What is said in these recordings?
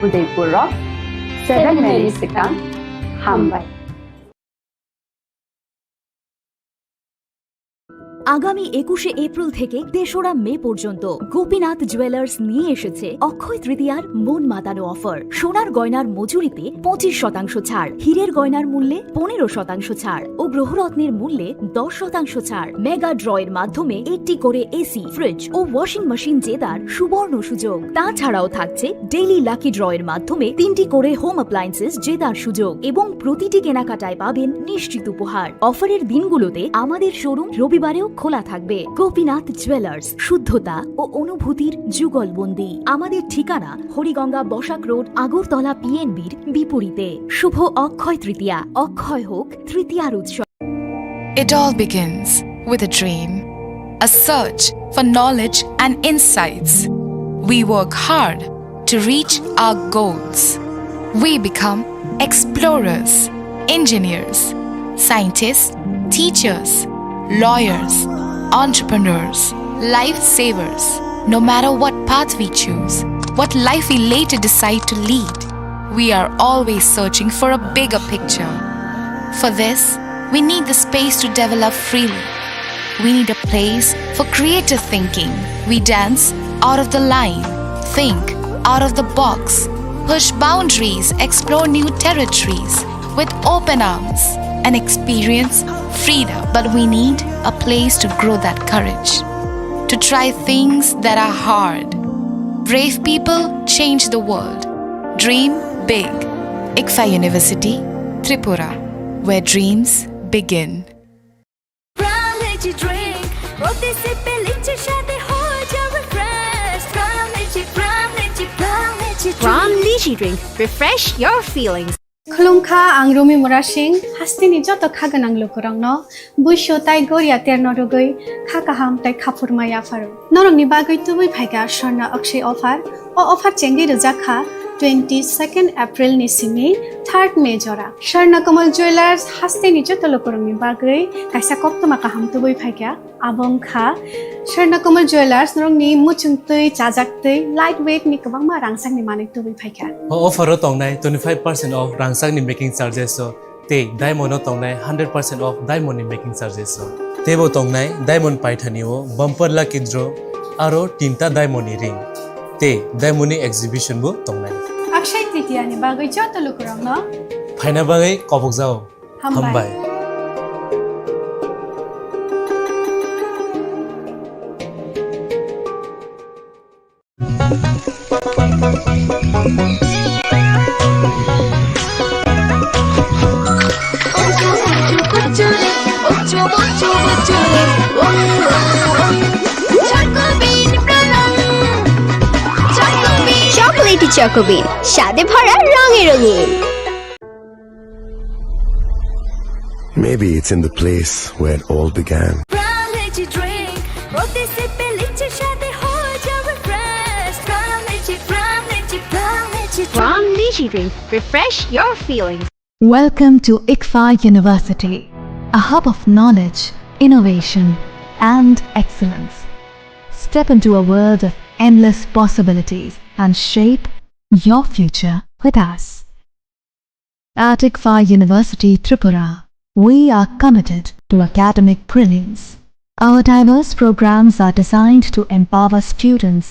Udaipur of 7 milliseconds Hambai. আগামী 21শে April থেকে ৩রা মে পর্যন্ত গোপীনাথ জুয়েলার্স নিয়ে এসেছে অক্ষয় তৃতীয়ার মন মাতানো অফার। সোনার গয়নার মজুরিতে 25% ছাড়, হীরের গয়নার মূল্যে 15% ছাড় ও গ্রহরত্নের মূল্যে 10% ছাড়। মেগা ড্রয়ের মাধ্যমে একটি করে এসি, ফ্রিজ ও ওয়াশিং মেশিন জেতার সুবর্ণ সুযোগ। তাছাড়াও থাকছে ডেইলি লাকি ড্রয়ের মাধ্যমে 3টি করে হোম অ্যাপ্লায়েন্সেস জেতার সুযোগ এবং প্রতিটি কেনাকাটায় পাবেন নিশ্চিত উপহার। অফারের দিনগুলোতে আমাদের শোরুম রবিবারেও খোলা থাকবে। গোপীনাথ জুয়েলার্স, শুদ্ধতা ও অনুভূতির যুগলবন্দি। আমাদের ঠিকানা হরিগঙ্গা বসাক রোড, আগরতলা পিএনবির বিপরীতে। শুভ অক্ষয় তৃতীয়া, অক্ষয় হোক তৃতীয়ার উৎসব। It all begins with a dream, a search for knowledge and insights. We work hard to reach our goals. We become explorers, engineers, scientists, teachers, lawyers, entrepreneurs, lifesavers. No matter what path we choose, what life we later decide to lead, we are always searching for a bigger picture. For this, we need the space to develop freely. We need a place for creative thinking. We dance out of the line, think out of the box, push boundaries, explore new territories with open arms and experience freedom. But we need a place to grow that courage, to try things that are hard. Brave people change the world. Dream big. ICFA University, Tripura, where dreams begin. Pram Lychee Drink, refresh your feelings. Khulungkha ang Rumi Murashing hastini joto khaganang lukurangno buisho tai goria ternodogoi khakaham tai khapurmaya faru norongni bagoi tubui phaiga Sharna Akshay offer o offer chengi rujakha 22nd April ni simi 3rd May jora Sharna Kamal Jewelers hastini joto lukurangni bagoi kaisa koptoma kaham tubui phaiga abongkha Sharna Kamal Jewelers norongni muchungtui chajaktui lightweight ni kabangma rangsang ni manik tubui phaiga offer tongnai 25% off rangsang ni making charges so te diamond tongnai 100% off diamond ni making charges so tebo tongnai diamond paithani o bumper lucky draw aro tinta diamond ni ring te diamond ni exhibition bu tongnai Akshay Tritiya ni bagoi joto lukurangno phaina bagai kopok jao hambai chocolatey চকোবিন, স্বাদে ভরা রঙে রঙিন। Maybe it's in the place where it all began. Pram Lychee Drink, refresh your feelings. Welcome to ICFA University, a hub of knowledge, innovation, and excellence. Step into a world of endless possibilities and shape your future with us. At ICFA University, Tripura, we are committed to academic brilliance. Our diverse programs are designed to empower students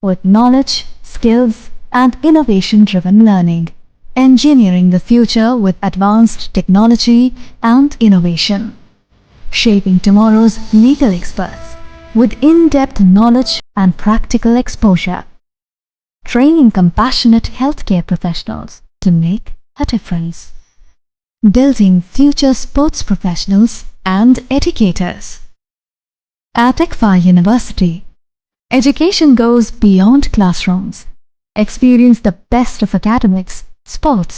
with knowledge, skills, and innovation-driven learning, engineering the future with advanced technology and innovation, shaping tomorrow's legal experts with in-depth knowledge and practical exposure, training compassionate healthcare professionals to make a difference, building future sports professionals and educators. At ICFA University, education goes beyond classrooms. Experience the best of academics, sports,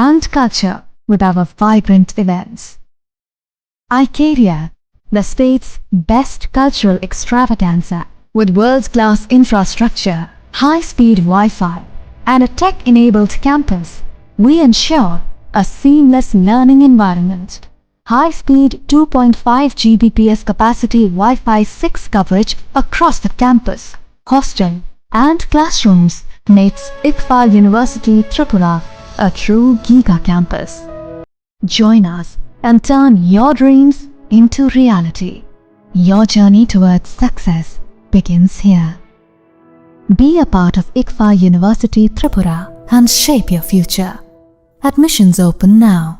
and culture with our vibrant events. ICARIA, the state's best cultural extravaganza, with world-class infrastructure, high-speed Wi-Fi, and a tech-enabled campus, we ensure a seamless learning environment. High-speed 2.5 Gbps capacity Wi-Fi 6 coverage across the campus, hostel, and classrooms makes ICFA University Tripura a true Giga campus. Join us and turn your dreams into reality. Your journey towards success begins here. Be a part of ICFA University Tripura and shape your future. Admissions open now.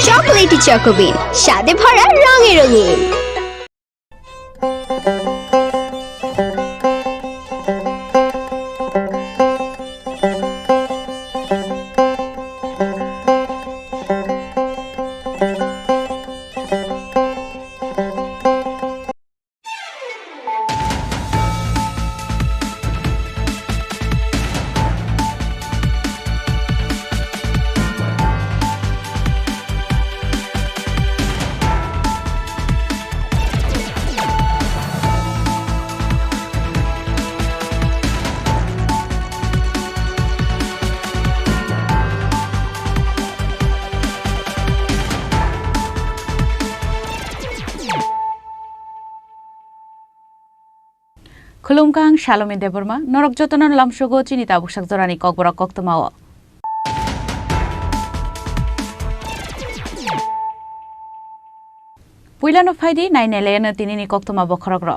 Chocolatey চকোবিন স্বাদে ভরা রঙে রঙিন। Khulumkang Shalome Deborma, Norok Jotonon Lamshogo Chinita Bushak Zorani Kokbora Koktomawa. Puilan of Heidi, 9 Elena Tinini Koktoma Bokorogro.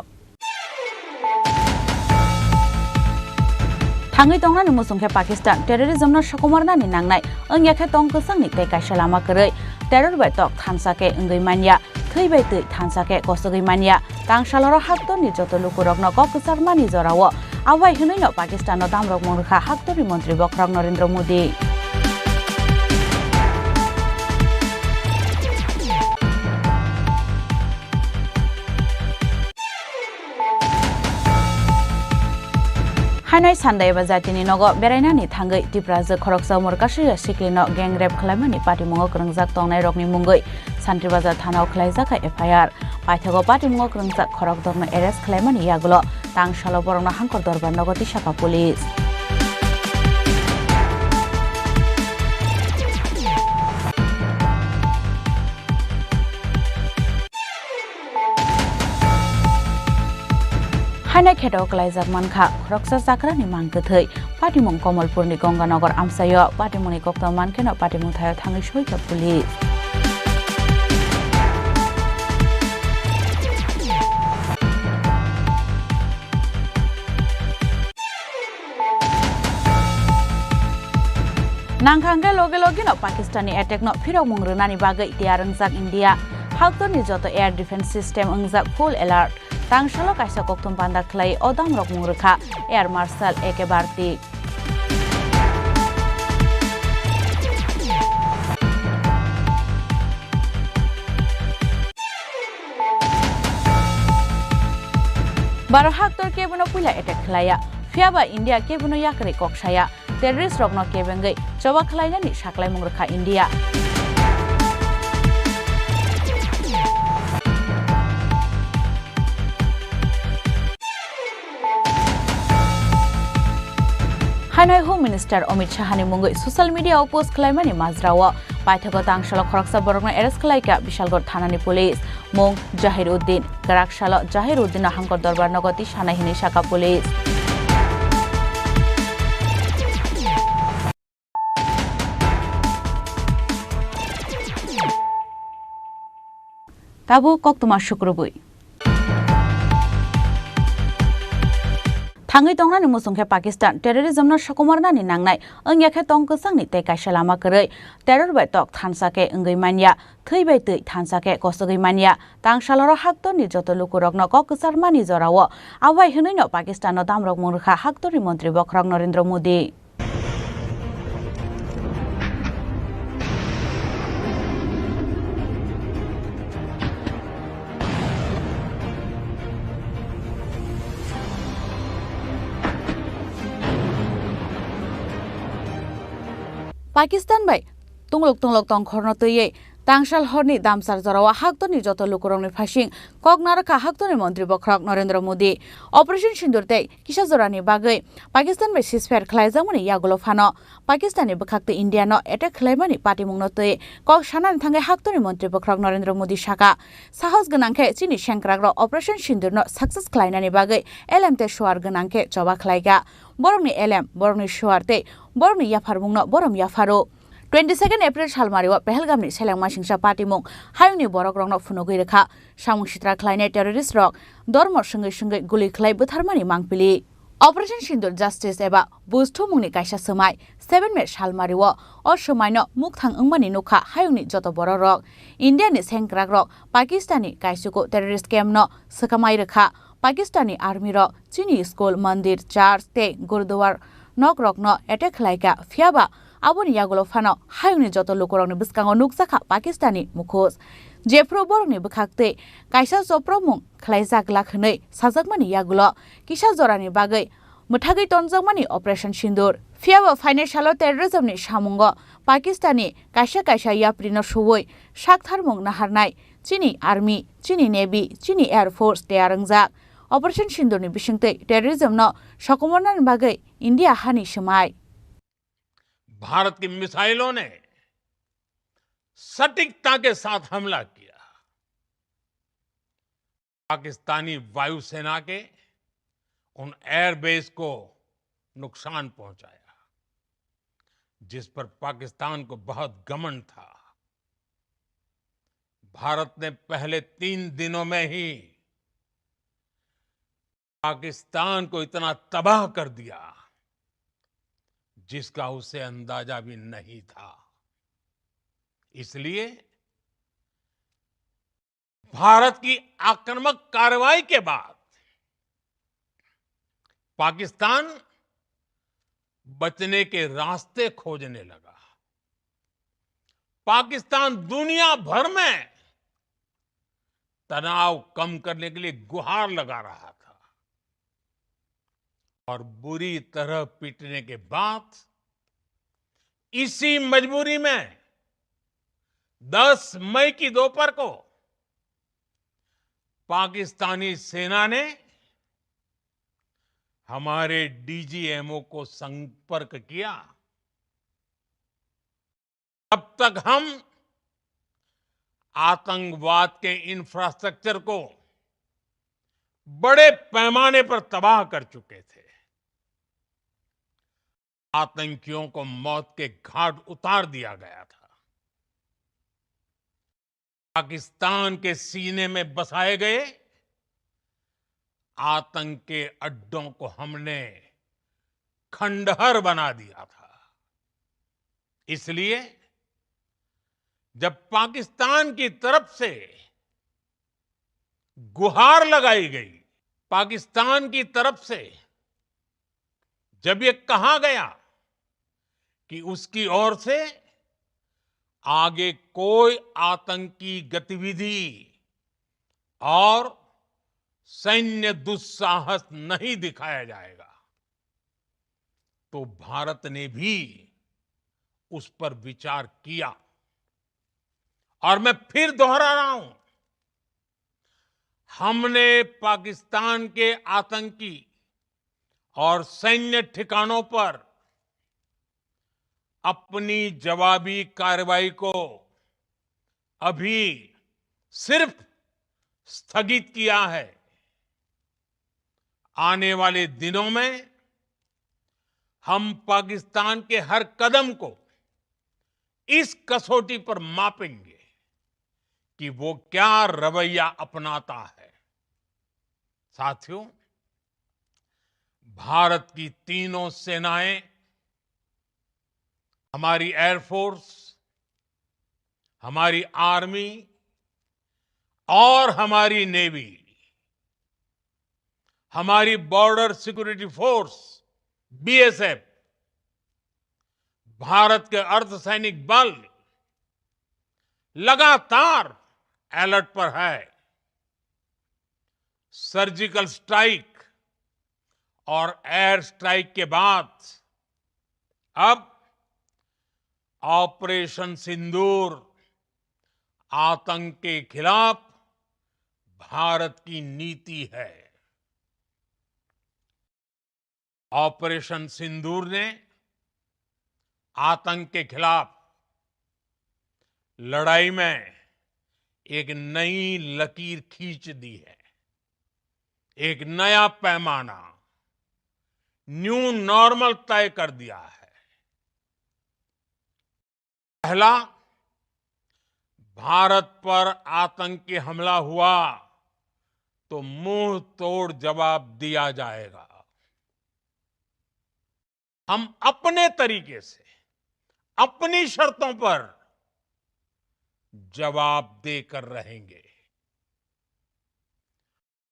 Tangi Tongan Musumke Pakistan, terrorism no Shokomarna in Nangnai, Unyaka Tonko Sangni Teka Shalama Kure, terror by Tok Tansake Ungimania. Tui by Tui Tansake Kosogimania, Tang Shaloro Hakto ni Joto Lukurogno Kokusarmani Zorawo, Awai Hunino Pakistan no Damrok Murha Hakto Rimontri Bokrag Narendra Modi. Hanoi Sunday Bazatini Nogo, Berenani Tangai, Tipraza Koroksa Murkashi, Siklino, Gang Rep Kalamani, Party Mongo Krungzak Tonai Rokni Mungoi, Santribaza Tano Klaizaka FIR, Paitago Party Mongo Krungzak Korok Dorno Eres Kalamani Yagulo, Tang Shaloborona Hankor Dorban Nogoti Shaka Police. Hanai Keto Klaizak Manka, Kroksa Sakra ni Mankathai, Party Mong Komalpur ni Gonganagar Amsayo, Party Moni Kokta Mankeno, Party Muthayo Tangishui Police. Nangkangga loge-loge no Pakistani attack no Piro Mungrunani Bagai Tiarangzak India, Hakto ni Joto Air Defense System Ungzak Full Alert. Tang Shalo Kaisa Koktum Panda Clay Odam Rok Murka Air Marshal Eke Barti. Baro Haktor Kebuno Pula Attack Klaya, Fiaba India Kebuno Yakri Kokshaya, Terrorist Rokno Kebengai, Choba Klaya ni Shaklai Murka India. Hanoi Home Minister Amit Shahani Mungoi social media post Klaimani Mazrawa, Paithago Tang Shalo Khoroksa Borogno Eres Klaika, Bishalgor Thanani Police, Mung Jahiruddin, Garak Shalo Jahiruddin Hankor Dorbar Nogoti Shanahini Shaka Police. Tabu Koktuma Shukrubui. Tangi Tongan ni Musumke Pakistan, terrorism no Shokomarna ni Nangnai, Unyaka Tonko Sangni Teka Shalama Kure, terror by Tok Tansake Ungimania, Tui by Tui Tansake Kosogimania, Tang Shaloro Hakto ni Joto Lukurogno Kokusarmani Zorawo, Awai Hunino Pakistan no Damrok Murha Hakto Rimontri Bokrag Narendra Modi. Pakistan by Tunglok Tong Khorno Tuye, तांगसाल हरनि दामसार जरावा हाक्तनि जत लुकुरंनि फासिं कगनारखा हाक्तनि मन्त्री बख्रक Narendra Modi operation सिंदूरते किसा जरानि बागै पाकिस्तान बे सिसफायर खलायजामनि यागुलो फानो पाकिस्ताननि बखाक्ते इंडियानो attack खलायमानि पाटिमुंनो तै कग सानानि थांगे हाक्तनि मन्त्री बख्रक नरेंद्र मोदी साका साहस गनांखे चिनि शेंक्राग्र operation सिंदूरनो success खलायनानि बागै एलएमते शुवार गनांखे जबा खलायगा बरंनि एलएम बरंनि शुवारते बरंनि याफारमुंनो बरम याफारो 22 एप्रिल सालमारिवा पहलगामनि सेलेंमा सिंसा पार्टीमुं हायुंनि बरक रंनो फुनुगै रेखा सामुं सित्रा खलायनाय टेररिस्ट रक धर्म संगै संगै गुलि खलाय बुथारमानि मांपिलि ऑपरेशन सिंदूर जस्टिस एबा बुस्थु मुंनि कायसा सोमाय 7 मे सालमारिवा अ सोमायनो मुखथां अंमानि नुखा हायुंनि जत बर रक इंडियानि सेंक्राग रक पाकिस्तानी कायसुको टेररिस्ट केम्पनो सकामाय रेखा पाकिस्तानी आर्मी रक चीनी स्कूल मंदिर चर्च ते गुरुद्वार नक रकनो एटेक खलायगा फियाबा आबोनि यागुलो फानो हायुंनि जत लुकुरंनि बिस्कांगो नुकजाखा पाकिस्तानी मुखोस जेफ्रो बरंनि बखाक्ते कायसा जप्रमुं खलायजाग्लाखनै साजाकमानि यागुलो किसा जरानि बागै मुथागै तनजाकमानि ऑपरेशन सिंदूर फियाबो फाइनेंशियल टेररिज्मनि सामुंगो पाकिस्तानी कायसा याप्रिनो सुवै साकथारमुं नाहारनाय चीनी आर्मी चीनी नेवी चीनी एयर फोर्स तेयारंजाक ऑपरेशन सिंदूरनि बिसिंतै टेररिज्मनो सकमरनानि बागै इंडिया हानि समाय भारत की मिसाइलों ने सटीकता के साथ हमला किया। पाकिस्तानी वायुसेना के उन एयरबेस को नुकसान पहुंचाया जिस पर पाकिस्तान को बहुत घमंड था। भारत ने पहले 3 दिनों में ही पाकिस्तान को इतना तबाह कर दिया जिसका उसे अंदाजा भी नहीं था। इसलिए भारत की आक्रामक कार्रवाई के बाद पाकिस्तान बचने के रास्ते खोजने लगा। पाकिस्तान दुनिया भर में तनाव कम करने के लिए गुहार लगा रहा था और बुरी तरह पीटने के बाद इसी मजबूरी में 10 मई की दोपहर को पाकिस्तानी सेना ने हमारे डीजीएमओ को संपर्क किया। अब तक हम आतंकवाद के इंफ्रास्ट्रक्चर को बड़े पैमाने पर तबाह कर चुके थे। आतंकियों को मौत के घाट उतार दिया गया था। पाकिस्तान के सीने में बसाए गए आतंक के अड्डों को हमने खंडहर बना दिया था। इसलिए जब पाकिस्तान की तरफ से गुहार लगाई गई, पाकिस्तान की तरफ से जब ये कहा गया कि उसकी ओर से आगे कोई आतंकी गतिविधि और सैन्य दुस्साहस नहीं दिखाया जाएगा, तो भारत ने भी उस पर विचार किया। और मैं फिर दोहरा रहा हूं, हमने पाकिस्तान के आतंकी और सैन्य ठिकानों पर अपनी जवाबी कार्रवाई को अभी सिर्फ स्थगित किया है। आने वाले दिनों में हम पाकिस्तान के हर कदम को इस कसौटी पर मापेंगे कि वो क्या रवैया अपनाता है। साथियों, भारत की तीनों सेनाएं, हमारी एयरफोर्स, हमारी आर्मी और हमारी नेवी, हमारी border security force BSF, Bharat के अर्धसैनिक बल लगातार अलर्ट पर है। सर्जिकल स्ट्राइक और एयर स्ट्राइक के बाद अब ऑपरेशन सिंदूर आतंक के खिलाफ भारत की नीति है। ऑपरेशन सिंदूर ने आतंक के खिलाफ लड़ाई में एक नई लकीर खींच दी है, एक नया पैमाना, न्यू नॉर्मल तय कर दिया है। पहला, भारत पर आतंकी हमला हुआ तो मुंह तोड़ जवाब दिया जाएगा। हम अपने तरीके से, अपनी शर्तों पर जवाब देकर रहेंगे।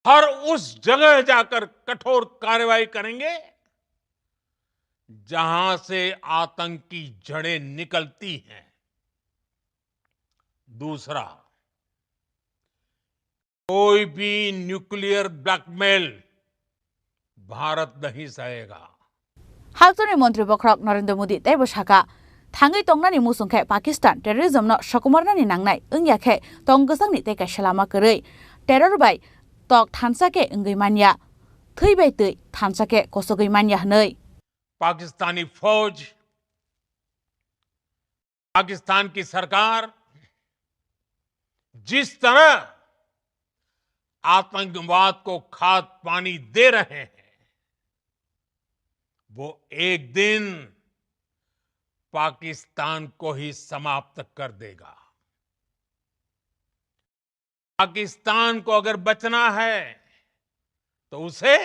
हर उस जगह जाकर कठोर कार्रवाई करेंगे जहां से आतंक की जड़ें निकलती हैं। दूसरा, कोई भी न्यूक्लियर ब्लैकमेल भारत नहीं सहेगा। हालतनि मन्त्री बख्रक नरेन्द्र मोदी तै बसाखा थाङै तंनानि मुसुंखे पाकिस्तान टेररिज्म न सकुमारनानि नांनाय ओंयाखे तं गोसांनि तै कायसालामा करै टेरर बाय तक थानसाके ओंगैमानिया थैबाय तै थानसाके कसगैमानिया हनै पाकिस्तानी फौज, पाकिस्तान की सरकार जिस तरह आतंकवाद को खाद पानी दे रहे हैं, वो एक दिन पाकिस्तान को ही समाप्त कर देगा। पाकिस्तान को अगर बचना है तो उसे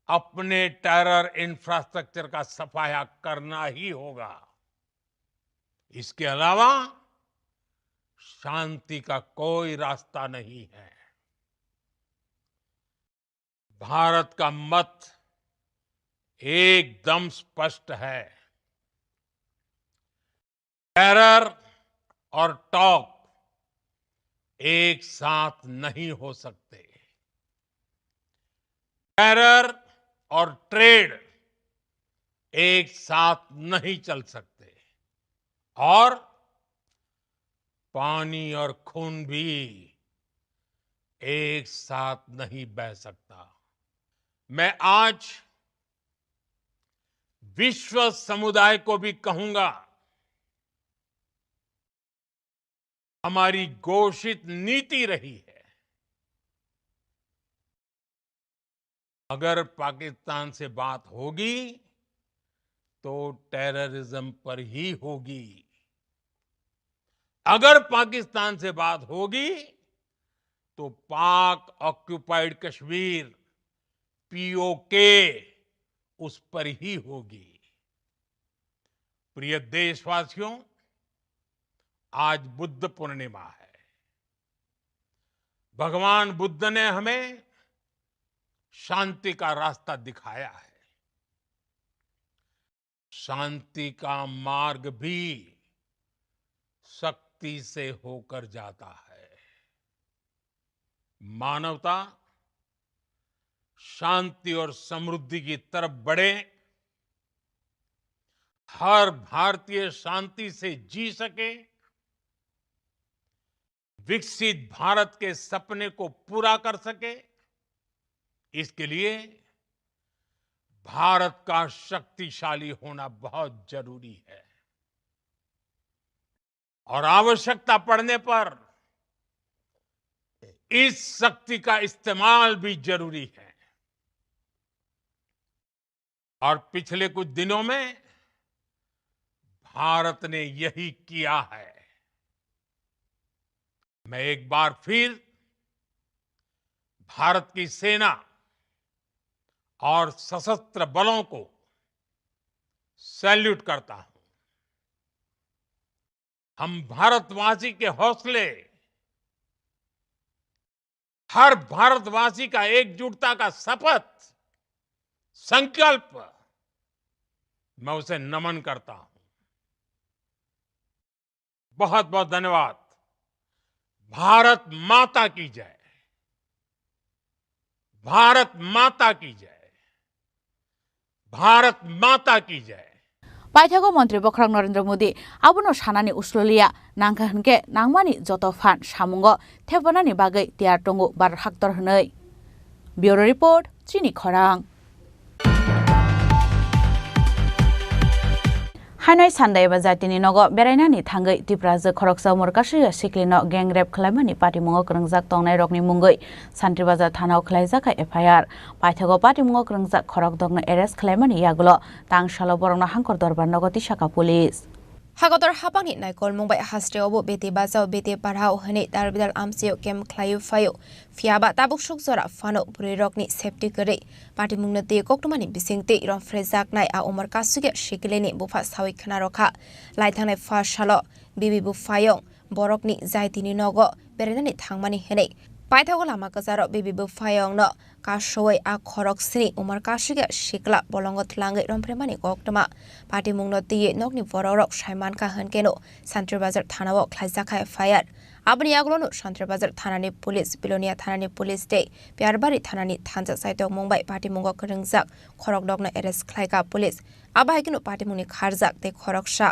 अपने टेरर इंफ्रास्ट्रक्चर का सफाया करना ही होगा। इसके अलावा शांति का कोई रास्ता नहीं है। भारत का मत एकदम स्पष्ट है। टेरर और टॉक एक साथ नहीं हो सकते। टेरर और ट्रेड एक साथ नहीं चल सकते। और पानी और खून भी एक साथ नहीं बह सकता। मैं आज विश्व समुदाय को भी कहूंगा, हमारी घोषित नीति रही है, अगर पाकिस्तान से बात होगी तो टेररिज्म पर ही होगी। अगर पाकिस्तान से बात होगी तो पाक ऑक्युपाइड कश्मीर पीओके उस पर ही होगी। प्रिय देशवासियों, आज बुद्ध पूर्णिमा है। भगवान बुद्ध ने हमें शांति का रास्ता दिखाया है। शांति का मार्ग भी शक्ति से होकर जाता है। मानवता शांति और समृद्धि की तरफ बढ़े, हर भारतीय शांति से जी सके, विकसित भारत के सपने को पूरा कर सके, इसके लिए भारत का शक्तिशाली होना बहुत जरूरी है। और आवश्यकता पड़ने पर इस शक्ति का इस्तेमाल भी जरूरी है। और पिछले कुछ दिनों में भारत ने यही किया है। मैं एक बार फिर भारत की सेना और सशस्त्र बलों को सैल्यूट करता हूं। हम भारतवासी के हौसले, हर भारतवासी का एकजुटता का शपथ, संकल्प, मैं उसे नमन करता हूं। बहुत बहुत धन्यवाद। भारत माता की जय। भारत माता की जय। भारत माता की जय। পাইথাগো মন্ত্রী বখরাং নরেন্দ্র মোদী আবুনো সানানি উসললিয়া নাংখা হনকে নাংমানি যত ফান সামুঙ্গ থেবনানি বাগै তিয়ার টঙ্গু বার হাক্তর হनै ব্যুরো রিপোর্ট চিনি খরাং हाइनाय सान्दै एबा जातिनि नग बेरायनानि थांगै तिप्राजो खरकसा मरकासि सिक्लिनो गेंग्रेप खलायमानि पार्टीमुङाव ग्रोंजाक तंनाय रकनि मुंगै सान्त्रिबाजार थानाव खलायजाखा एफआईआर पाइथागो पार्टीमुङाव ग्रोंजाक खरक दंनो एरेस्ट खलायमानि यागुलो तांसालो बरंनो हांकर दरबार नगति शाखा पुलिस हागदर हापांनि नायकल मुंबाई हास्ट्रेआवबो बेटे बाजाव बेटे पारहाव हनै दारबिदाल आमसेयो केम ख्लायु फायो फियाबा ताबुक सुकजरा फानो बुरैरकनि सेफ्टी गरै पार्टी मुंनो ते कक्टमानि बिसिंते रम फ्रेजाकनाय आ उमर कासुगे शिकलेनि बुफा सावै खना रखा लाइथांनाय फासालो बिबि बुफायं बरकनि जायतिनि नग बेरायनानि थांमानि हनै पाइथागो लामा गजारो बिबि बुफायंनो कासोय आ खरकसिनि उमर कासुगे शिकला बलंग थलाङै रमफ्रेमानि कक्टमा पार्टी मुंनो तिये नगनि बररक साइमानका हनकेनो सान्त्रिबाजार थानाव ख्लायजाखा एफआईआर आबनि आगलनो सान्त्रिबाजार थानानि पुलिस बिलोनिया थानानि पुलिस दे बियारबारि थानानि थांजा साइटक मुंबाई पार्टी मुंगो खरंजाक खरक दगनो एरेस्ट ख्लायगा पुलिस आबाहायकिनो पार्टी मुंनि खारजाक ते खरकसा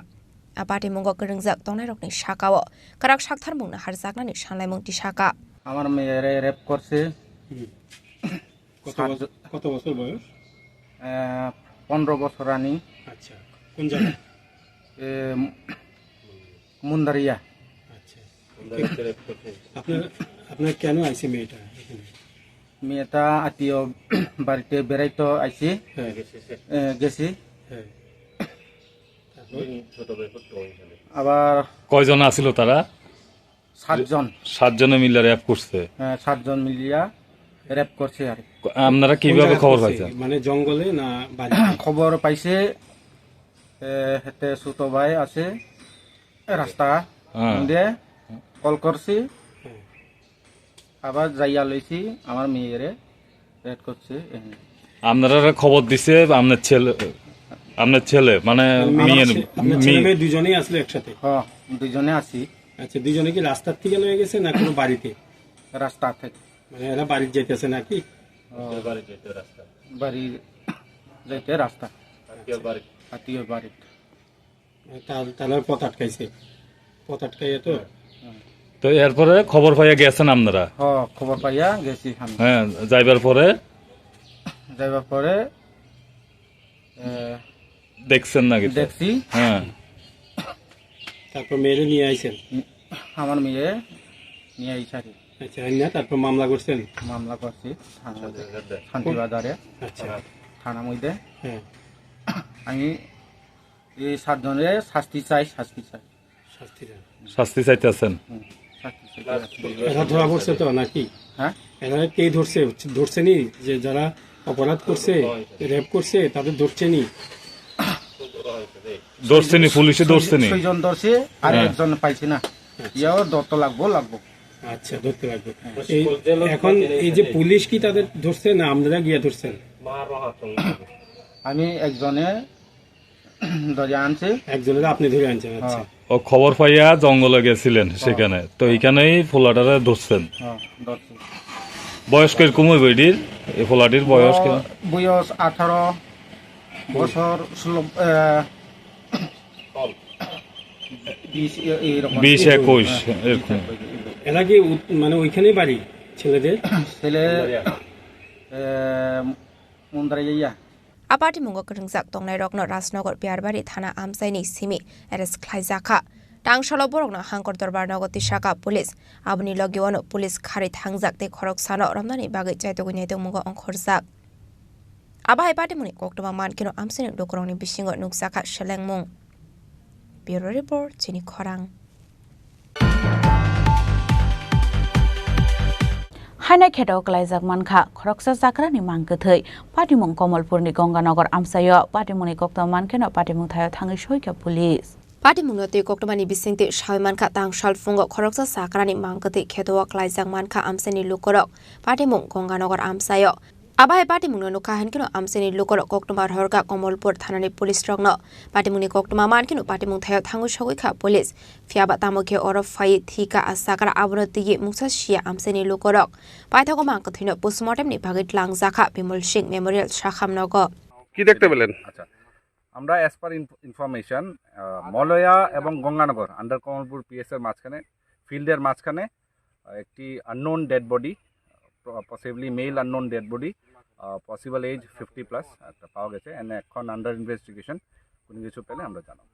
आ पार्टी मुंगो खरंजाक तंनाय रकनि शाकाव कराक साकथार मुंनो हारजाकनानि सानलाय मुंति शाका আমার মেয়েরে রেপ করছে কত বছর বয়স 15 বছর রানি আচ্ছা কোন জায়গায় মুন্দারিয়া আচ্ছা আপনার আপনার কেন আইছে মেয়েটা এখানে মেয়েটা আত্মীয় বাড়িতে বেড়াইতো আইছে গেছি আবার কয়জন আছিল তারা 7 জন মিলে র্যাপ করছে 7 জন মিলিয়া র্যাপ করছে আর আপনারা কিভাবে খবর পাইছেন মানে জঙ্গলে না বাড়ি খবর পাইছে হেতে ছোট ভাই আছে রাস্তা দিয়ে কল করছি আবার যাইয়া লইছি আমার মেয়েরে রেড করছে আপনারা খবর দিছে আপনার ছেলে মানে মেয়ে দুজনেই আসলে একসাথে হ্যাঁ দুজনে আছি আচ্ছা দুজনে কি রাস্তার থেকে লয়ে গেছে না কোনো বাড়িতে রাস্তা থেকে মানে এরা বাড়ি যাইতেছে নাকি বাড়ি যাইতে রাস্তা আত্মীয় বাড়ি তাহলে পথ আটকাইয়া তো এরপরে খবর পাইয়া গেছেন আপনারা খবর পাইয়া গেছি হ্যাঁ যাইবার পরে দেখছেন নাকি দেখছি হ্যাঁ তারপর মেয়েরে নিয়ে আইছেন আমার মেয়ে নিয়ে আইসারি আচ্ছা না তারপর মামলা করছেন মামলা করছি শান্তিবাজারে আচ্ছা থানা মধ্যে আমি এই 7 জনের শাস্তি চাই শাস্তি চাইতেছেন এরা ধরা পড়ছে তো নাকি হ্যাঁ এরা কে ধরছেনি যে যারা অপরাধ করছে রেপ করছে তাদের ধরছেনি পুলিশে ধরছেনি 6 জন ধরছে আর একজন পাইছে না ইয়াও ধরতে লাগবো আচ্ছা ধরতে লাগবে এখন এই যে পুলিশ কি তাদের ধরছে না আপনারা গিয়া ধরছেন আমি একজনে ধরে আনছে একজনের আপনি ধরে আনছেন আচ্ছা ও খবর পাইয়া জঙ্গলে গেছিলেন সেখানে তো এইখানেই ফোলাটারে ধরছেন বয়স কিরকম হইব এটির এই ফোলাটির বয়স 18 বছর 20-21 এরকম এরা কি মানে ওইখানেই বাড়ি ছেলে মুন্দারিয়া आपाटी मुंगो खरंजाक तंनाय रकनो राजनगर बियारबारि थाना आमसाइनि सिमि एरेस्ट ख्लायजाखा टांसालो बरकनो हांकर दरबार नगति शाखा पुलिस आबनि लगिवनो पुलिस खारि थांजाक ते खरक सानो रमनानि बागै चाइतगुनियते मुंगो अंखरजाक आबाहाय पार्टी मुनि कक्टमा मानकिनो आमसाइनि डकरंनि बिसिंगो नुकजाखा सेलेंमुं ब्युरो रिपोर्ट चिनि खरां हाइनाय खेदाव गलायजाक मानखा खरकसा जाग्रानि मांगोथै पार्टीमुं कमलपुरनि गंगानगर आमसायो पार्टीमुंनि कक्टमा मानखेनो पार्टीमुं थायाव थाङै सयका पुलिस पार्टीमुंनो ते कक्टमानि बिसिंते साय मानखा तांसाल फुंगो खरकसा जाग्रानि मांगोथै खेदाव गलायजाक मानखा आमसाइनि लुकरक पार्टीमुं गंगानगर आमसायो आबाहाय पार्टीमुंनो नुखा हानकिनो आमसाइनि लुकरक कक्टमा हरगा कमलपुर थानानि पुलिस रंनो पार्टीमुंनि कक्टमा मानकिनो पार्टीमुं थायाव थाङै सयका पुलिस फियाबा तामुखे अरफ फाइ थिका आसाग्रा आबरतिये मुक्सा सिया आमसाइनि लुकरक पाइथागो मांगोथैनो पोस्टमर्टेमनि बागै लांजाखा बिमल सिंह मेमोरियल शाखामनगो কি দেখতে পেলেন আচ্ছা আমরা অ্যাজ পার ইনফরমেশন মলয়া এবং গঙ্গানগর আন্ডার কমলপুর পিএসের মাঝখানে ফিল্ডের মাঝখানে একটি unknown dead body possibly male unknown dead body possible age 50+ একটা পাওয়া গেছে এন্ড এখন আন্ডার ইনভেস্টিগেশন কোনো কিছু পেলে আমরা জানাবো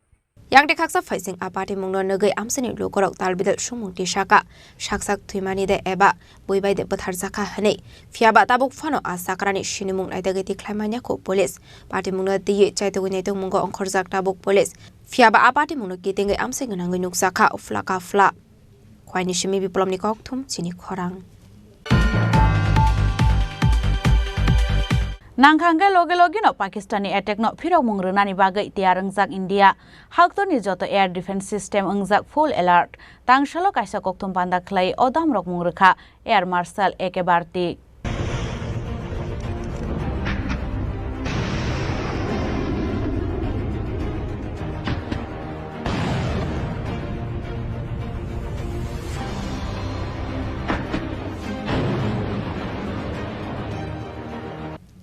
yang de khaksa faising apati mungno nögei amsini lukorok talbidal sumungti shaka shaksak thuimani de eba boibai de bathar jaka hanei fiaba tabuk phano asakrani shinimung naidagi ti khlaimanya ko police party mungno diye chaitogui naitung mungo ongkhorjak tabuk police fiaba apati mungno kitingai amsing nangai nuksaka uflaka fla khwaini shimi biplomni kok thum chini khorang Nangkhangge loge no Pakistani attack no phirok mungrunani bagai tiarangjak India haktoni joto air defense system angjak full alert tangshalo kaisa kokthum panda khlai odam rok mungrukha air marshal AK Barti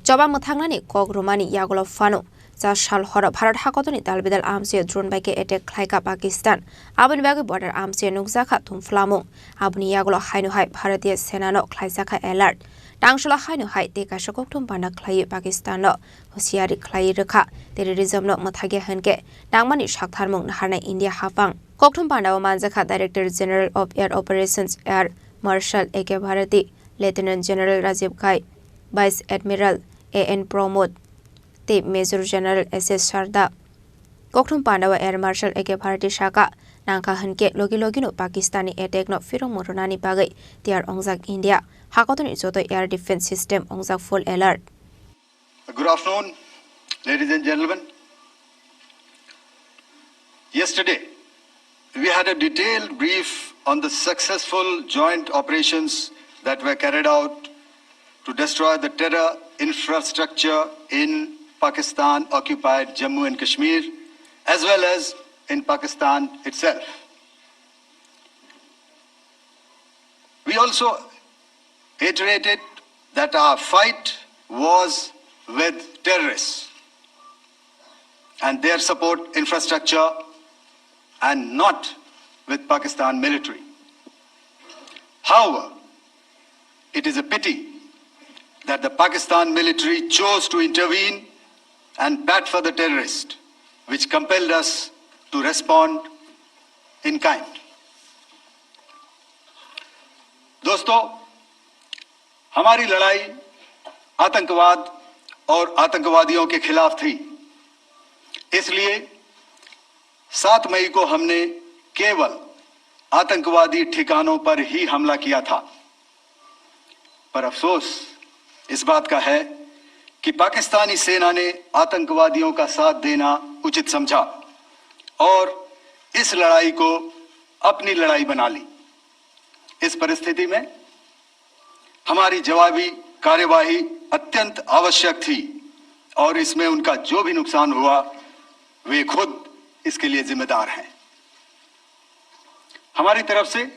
Coba mutangnani kok romani yagolo fano ja shal hora bharat hakotoni dalbidal amse drone bike attack khlaika Pakistan aboni bagi border amse nukjaka thumflamung aboni yagolo hainu hai bharatiya sena no khlaisaka alert tangshula hainu hai te kaisa kokthum bana khlai Pakistan no hosiari khlai rekha terrorism no mathage hanke nangmani shaktharmung naharnai India hapang kokthum bana manjaka Director General of Air Operations Air Marshal AK Bharati Lieutenant General Rajiv Ghai Vice Admiral AN Pramod te Major General SS Sharda kokthum pandawa Air Marshal AK Bharati Shaka nangka hanke logi no Pakistani attack no firong moronani bagai tiar ongjak India hakotoni joto air defense system ongjak full alert. Good afternoon, ladies and gentlemen. Yesterday we had a detailed brief on the successful joint operations that were carried out to destroy the terror infrastructure in Pakistan-occupied Jammu and Kashmir, as well as in Pakistan itself. We also iterated that our fight was with terrorists and their support infrastructure and not with Pakistan military. However, it is a pity that the Pakistan military chose to intervene and bat for the terrorist, which compelled us to respond in kind. दोस्तों, हमारी लड़ाई आतंकवाद और आतंकवादियों के खिलाफ थी। इसलिए 7 मई को हमने केवल आतंकवादी ठिकानों पर ही हमला किया था। पर अफसोस इस बात का है कि पाकिस्तानी सेना ने आतंकवादियों का साथ देना उचित समझा और इस लड़ाई को अपनी लड़ाई बना ली। इस परिस्थिति में हमारी जवाबी कार्यवाही अत्यंत आवश्यक थी और इसमें उनका जो भी नुकसान हुआ वे खुद इसके लिए जिम्मेदार हैं। हमारी तरफ से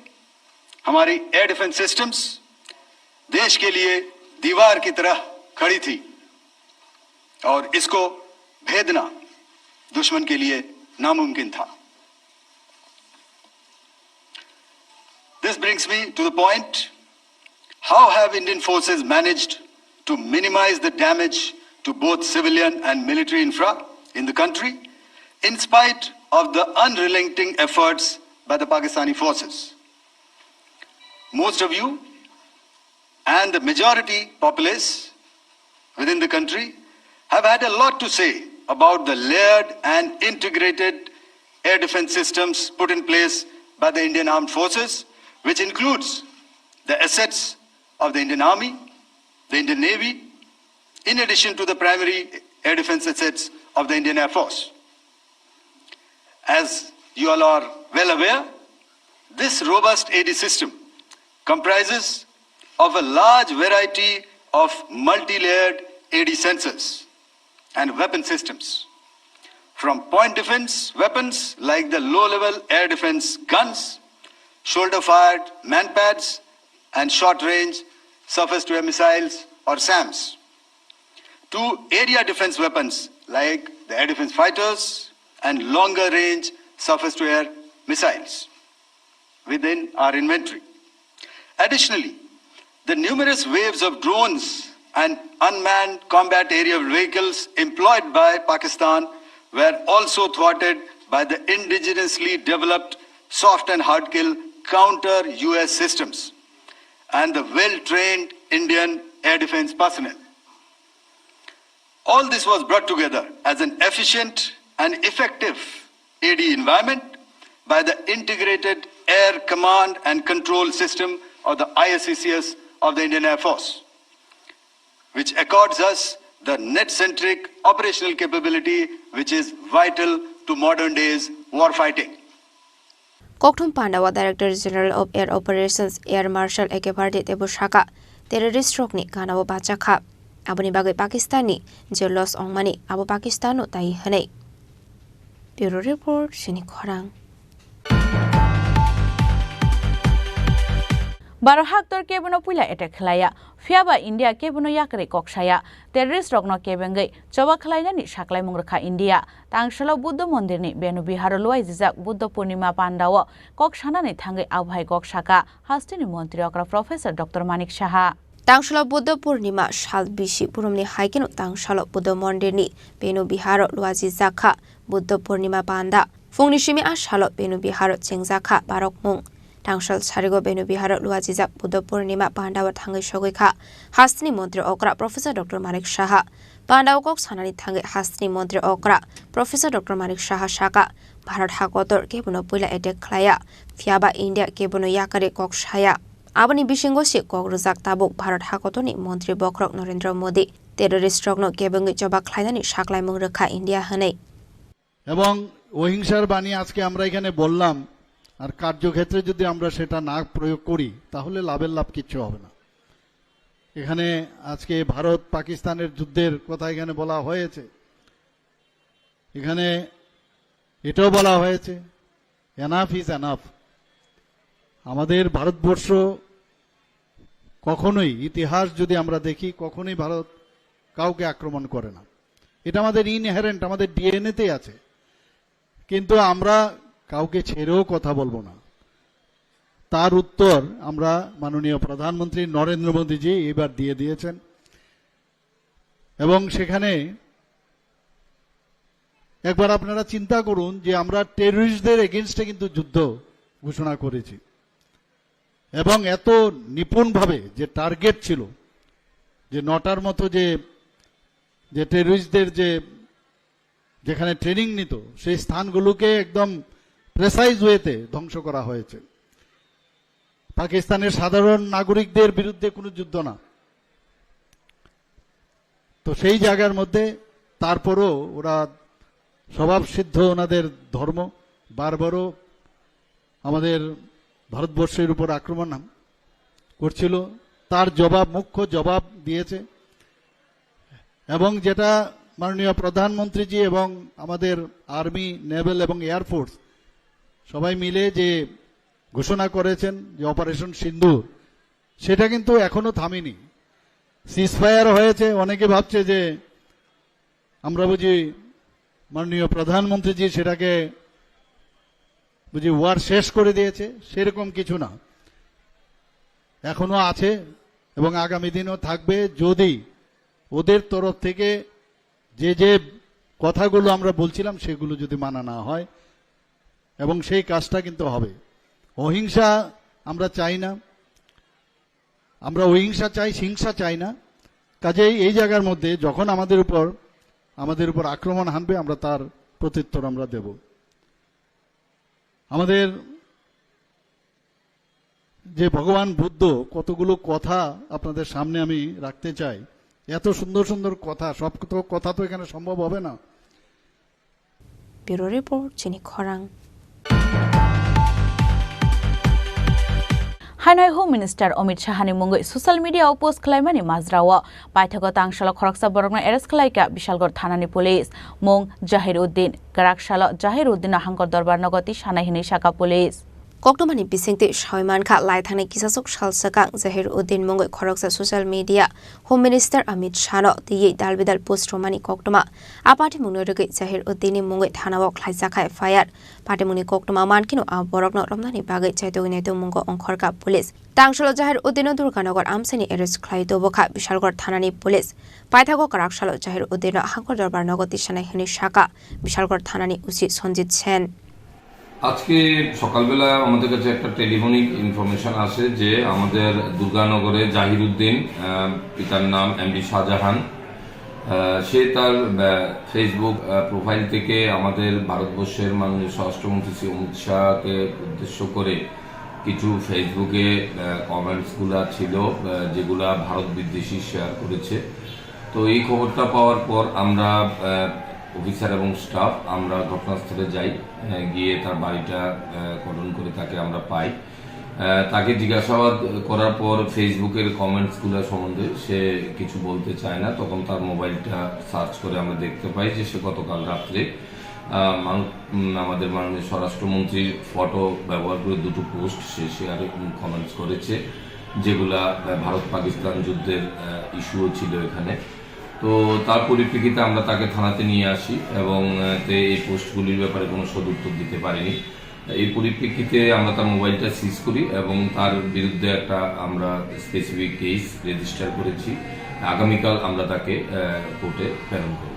हमारी एयर डिफेंस सिस्टम्स देश के लिए दीवार की तरह खड़ी थी और इसको भेदना दुश्मन के लिए नामुमकिन था। This brings me to the point, how have Indian forces managed to minimize the damage to both civilian and military infra in the country in spite of the unrelenting efforts by the Pakistani forces? Most of you and the majority populace within the country have had a lot to say about the layered and integrated air defense systems put in place by the Indian Armed Forces, which includes the assets of the Indian Army, the Indian Navy, in addition to the primary air defense assets of the Indian Air Force. As you all are well aware, this robust AD system comprises of a large variety of multi-layered AD sensors and weapon systems, from point defense weapons like the low-level air defense guns, shoulder-fired manpads, and short-range surface-to-air missiles or SAMs, to area defense weapons like the air defense fighters, and longer range surface-to-air missiles within our inventory. Additionally, the numerous waves of drones and unmanned combat aerial vehicles employed by Pakistan were also thwarted by the indigenously developed soft and hard kill counter US systems and the well-trained Indian air defense personnel. All this was brought together as an efficient and effective AD environment by the integrated air command and control system of the ISCCS of the Indian Air Force, which accords us the net-centric operational capability which is vital to modern days warfighting. Kokthum Pandawa, Director General of Air Operations, Air Marshal Eke Bharti Tebu Shaka, terrorist rokni Ganawa Bachakha, Abuni Bagai Pakistani, Jelos Ongmani, Abu Pakistano Tai Hane. Bureau Report, Shini Khorang. Baro haktor kebono pula etek khlaya fiaba India kebono yakre kokshaya terrorist rokno kebengai choba khlaina ni saklai mungrakha India tangsalo buddha mondir ni benu bihar loi jijak buddha purnima pandawo kokshana ni thangai abhai koksaka hastini mantri okra Professor Dr. Manik Saha Tangsalo Buddha Purnima Shal Bishi Purumni Haikino Tangsalo Buddha Mondirni Benu Biharo Luazi Zakha Buddha Purnima Panda Fungnishimi Ashalo Benu Biharo Chengzakha Barok Mung Tangsal Sarigo Benu Biharo Luazizak Buddha Purnima Pandawa Tangai Shogika Hastini Montri Okra Professor Dr. Manik Saha Pandawa Kok Sanani Tangai Hastini Montri Okra Professor Dr. Manik Saha Shaka Bharat Hakotor Kebuno Pula Edek Klaya Fiaba India Kebuno Yakare Kok Shaya Abani Bishingoshi Kok Ruzak Tabuk Bharat Hakotoni Montri Bokrok Narendra Modi Terrorist Rokno Kebengi Joba Klaidani Shaklai Mungrekha India Hane এবং অহিংসার বাণী আজকে আমরা এখানে বললাম আর কার্যক্ষেত্রে যদি আমরা সেটা না প্রয়োগ করি তাহলে লাভের লাভ কিচ্ছু হবে না এখানে আজকে ভারত পাকিস্তানের যুদ্ধের কথা এখানে বলা হয়েছে এখানে এটাও বলা হয়েছে এনাফ ইজ এনাফ আমাদের ভারতবর্ষ কখনোই ইতিহাস যদি আমরা দেখি কখনোই ভারত কাউকে আক্রমণ করে না এটা আমাদের ইনহেরেন্ট আমাদের ডিএনএ তেই আছে কিন্তু আমরা কাউকে ছেড়েও কথা বলবো না তার উত্তর আমরা মাননীয় প্রধানমন্ত্রী নরেন্দ্র মোদীজি এবার দিয়ে দিয়েছেন এবং সেখানে একবার আপনারা চিন্তা করুন যে আমরা টেররিস্টদের এগেইনস্টে কিন্তু যুদ্ধ ঘোষণা করেছি এবং এত নিপুণভাবে যে টার্গেট ছিল যে নটার মতো যে টেররিস্টদের যেখানে ট্রেনিং নিত সেই স্থানগুলোকে একদম প্রেসাইজ ওয়েতে ধ্বংস করা হয়েছে পাকিস্তানের সাধারণ নাগরিকদের বিরুদ্ধে কোনো যুদ্ধ না তো সেই জায়গার মধ্যে তারপরও ওরা স্বভাবসিদ্ধ ওনাদের ধর্ম বারবারও আমাদের ভারতবর্ষের উপর আক্রমণ করছিল তার জবাব মুখ্য জবাব দিয়েছে এবং যেটা মাননীয় প্রধানমন্ত্রীজি এবং আমাদের আর্মি নেভেল এবং এয়ারফোর্স সবাই মিলে যে ঘোষণা করেছেন যে অপারেশন সিন্দুর সেটা কিন্তু এখনো থামেনি সিজফায়ার হয়েছে অনেকে ভাবছে যে আমরা বুঝি মাননীয় প্রধানমন্ত্রীজি সেটাকে বুঝি ওয়ার শেষ করে দিয়েছে সেরকম কিছু না এখনো আছে এবং আগামী দিনও থাকবে যদি ওদের তরফ থেকে যে কথাগুলো আমরা বলছিলাম সেগুলো যদি মানা না হয় এবং সেই কাজটা কিন্তু হবে অহিংসা আমরা চাই না আমরা অহিংসা চাই হিংসা চাই না কাজেই এই জায়গার মধ্যে যখন আমাদের উপর আক্রমণ হানবে আমরা তার প্রত্যুত্তর আমরা দেব আমাদের যে ভগবান বুদ্ধ কতগুলো কথা আপনাদের সামনে আমি রাখতে চাই এত সুন্দর সুন্দর কথা সব কথা তো এখানে সম্ভব হবে না ব্যুরো রিপোর্ট চিনি খরাং Hanoi Home Minister Amit Shahani Mungoi social media post khlaimani mazrawa paithago tangshala khoraksa borokna arrest khlaika Bishalgor thanani police mung Zahiruddin Karakshala Zahiruddin hangkor darbar nagati sanai hini shaka police Koktomani bisingti Shaiman Kha Lai Thani Kisasok Shalsakang Zahir Uddin Mongoi Khoroksa social media Home Minister Amit Shah no Ti Dalbidal Post Romani Koktoma Apati Munorugi Zahir Uddini Mongoi Thanawok Laisakai Fire Pati Muni Koktoma Mankino Borok no Romani Bagai Chaitogineto Mongo Onkhorka Police Tangshalo Zahir Uddino Durganogor Amseni Arrest Khlaito Boka Bishalgor Thanani Police Paithago Karakshalo Zahir Uddino Hangkor Darbar Nogoti Shanai Hini Shaka Bishalgor Thanani Usi Sonjit Sen আজকে সকালবেলা আমাদের কাছে একটা telephonic information আসে যে আমাদের দুর্গানগরে জাহিরউদ্দিন পিতার নাম এমডি শাহজাহান সে তার ফেসবুক প্রোফাইল থেকে আমাদের ভারতবর্ষের মাননীয় স্বরাষ্ট্রমন্ত্রী শ্রী অমিত শাহকে উদ্দেশ্য করে কিছু ফেসবুকে কমেন্টসগুলা ছিল যেগুলা ভারত বিদ্বেষী শেয়ার করেছে তো এই খবরটা পাওয়ার পর আমরা অফিসার এবং স্টাফ আমরা ঘটনাস্থলে যাই গিয়ে তার বাড়িটা কর্ডন করে তাকে আমরা পাই তাকে জিজ্ঞাসাবাদ করার পর ফেসবুকের কমেন্টসগুলো সম্বন্ধে সে কিছু বলতে চায় না তখন তার মোবাইলটা সার্চ করে আমরা দেখতে পাই যে সে গতকাল রাত্রে আমাদের মাননীয় স্বরাষ্ট্রমন্ত্রীর ফটো ব্যবহার করে দুটো পোস্ট সে শেয়ারে কমেন্টস করেছে যেগুলা ভারত পাকিস্তান যুদ্ধের ইস্যুও ছিল এখানে তো তার পরিপ্রেক্ষিতে আমরা তাকে থানাতে নিয়ে আসি এবং এই পোস্টগুলির ব্যাপারে কোনো সদুত্তর দিতে পারিনি এই পরিপ্রেক্ষিতে আমরা তার মোবাইলটা সিজ করি এবং তার বিরুদ্ধে একটা আমরা স্পেসিফিক কেস রেজিস্টার করেছি আগামীকাল আমরা তাকে কোর্টে প্রেরণ করব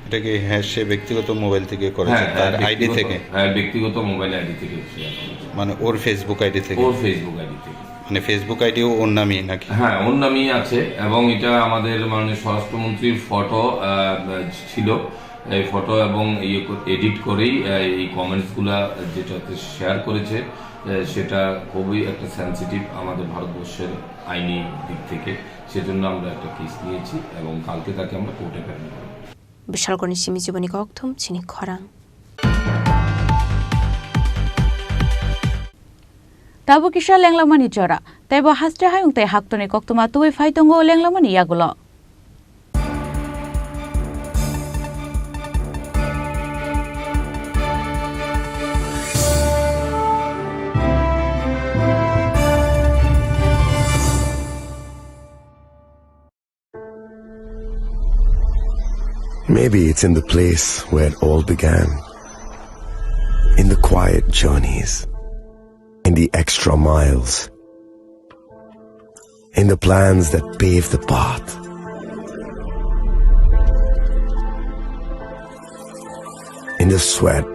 এটাকে হ্যাঁ সে ব্যক্তিগত মোবাইল থেকে করেছে তার আইডি থেকে ব্যক্তিগত মোবাইল আইডি থেকে মানে ওর ফেসবুক আইডি থেকে মানে ফেসবুক আইডিও ওর নামই নাকি হ্যাঁ ওর নামই আছে এবং এটা আমাদের মাননীয় স্বরাষ্ট্রমন্ত্রীর ফটো ছিল এই ফটো এবং এডিট করেই এই কমেন্টসগুলা যেটাতে শেয়ার করেছে সেটা খুবই একটা সেনসিটিভ আমাদের ভারতবর্ষের আইনি দিক থেকে সেজন্য আমরা একটা কেস নিয়েছি এবং কালকে তাকে আমরা কোর্টে প্রেরণ করব বিশালগড় সিমি জীবনী কক্থম চিনি খরাং Tabu kisha lenglamani jora. Tebo hastre hayung te haktone koktuma tuwi faitongo lenglamani yagulo. Maybe it's in the place where it all began. In the quiet journeys. In the extra miles, in the plans that pave the path. In the sweat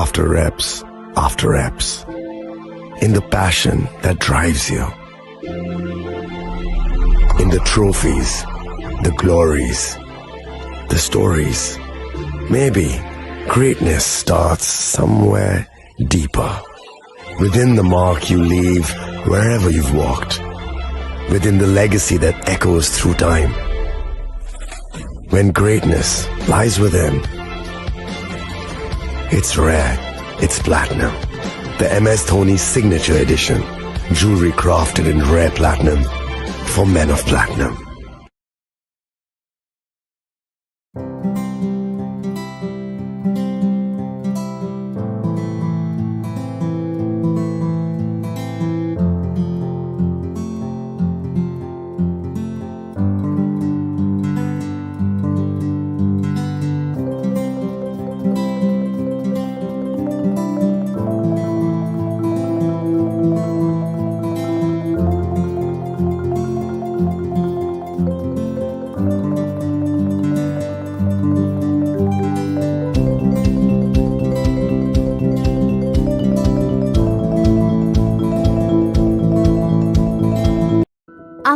after reps, in the passion that drives you, in the trophies, the glories, the stories. Maybe greatness starts somewhere deeper. Within the mark you leave wherever you've walked. Within the legacy that echoes through time. When greatness lies within, it's rare, it's platinum. The MS Dhoni Signature Edition. Jewelry crafted in rare platinum for men of platinum.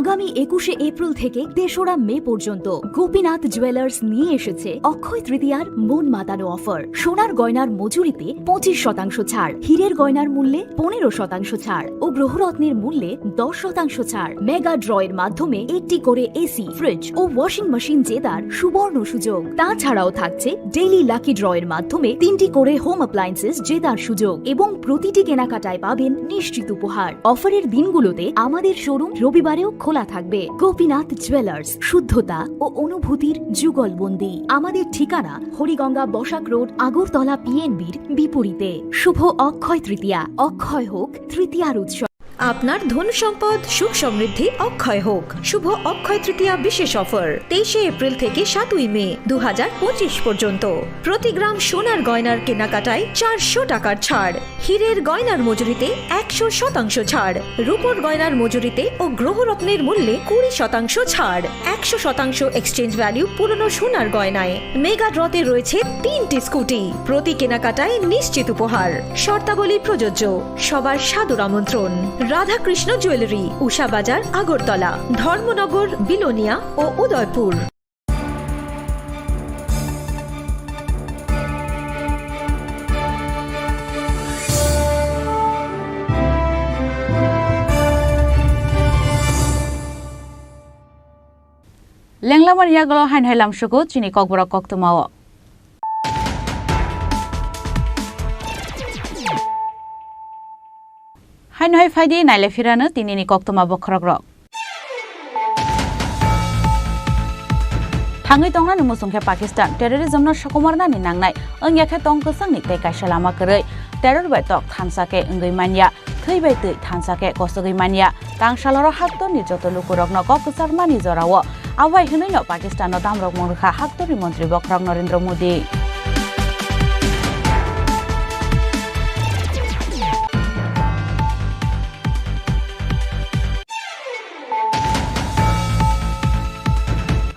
আগামী ২১শে April থেকে ৩রা মে পর্যন্ত Gopinath jewellers নিয়ে এসেছে অক্ষয় তৃতীয়ার মন মাতানো offer সোনার গয়নার মজুরিতে ২৫% ছাড় হীরের গয়নার মূল্যে ১৫% ছাড় ও গ্রহরত্নের মূল্যে ১০% ছাড় মেগা ড্রয়ের মাধ্যমে একটি করে এসি ফ্রিজ ও ওয়াশিং মেশিন জেতার সুবর্ণ সুযোগ তাছাড়াও থাকছে ডেইলি লাকি ড্রয়ের মাধ্যমে ৩টি করে হোম অ্যাপ্লায়েন্সেস জেতার সুযোগ এবং প্রতিটি কেনাকাটায় পাবেন নিশ্চিত উপহার অফারের দিনগুলোতে আমাদের শোরুম রবিবারেও খোলা থাকবে। গোপীনাথ জুয়েলার্স, শুদ্ধতা ও অনুভূতির যুগলবন্দি। আমাদের ঠিকানা হরিগঙ্গা বসাক রোড, আগরতলা পিএনবির বিপরীতে। শুভ অক্ষয় তৃতীয়া, অক্ষয় হোক তৃতীয়ার উৎসব। আপনার ধন সম্পদ সুখ সমৃদ্ধি অক্ষয় হোক। শুভ অক্ষয় তৃতীয়া বিশেষ অফার 23 এপ্রিল থেকে 7 মে 2025 পর্যন্ত। প্রতি গ্রাম সোনার গয়নার কেনাকাটায় 400 টাকার ছাড়। হীরের গয়নার মজুরিতে 100% ছাড়। রূপোর গয়নার মজুরিতে ও গ্রহরত্নের মূল্যে 20% ছাড়। 100% এক্সচেঞ্জ ভ্যালু পুরনো সোনার গয়নায়। মেগা ড্রতে রয়েছে 3টি স্কুটি। প্রতি কেনাকাটায় নিশ্চিত উপহার। শর্তাবলী প্রযোজ্য। সবার সাদর আমন্ত্রণ। রাধাকৃষ্ণ জুয়েলারি, উষা বাজার, আগরতলা, ধর্মনগর, বিলোনিয়া ও উদয়পুর। লেংলামার ইয়াগল হাইন হাইলাম সুকু চিনি ককবরা কক্তমাও হাইন হাই ফাইদি নাইলে ফিরানো তিনিনি কক্তমা বখরক রক থাঙ্গি তংনানি মুসুংखे पाकिस्तान टेररिज्म सकुमारनानि नांनाय अंग्याखे तंग कसंनि ते काइसा लामा करै टेरर बाय तक थानसाके अंगै मानिया थैबाय तै थानसाके कसगै मानिया तांसालरो हाक्तनि जत लुकुरक न ककसार मानि जराव आवाय हनैनो पाकिस्तान दामरक मुरखा हाक्तनि मन्त्री बखरक नरेंद्र मोदी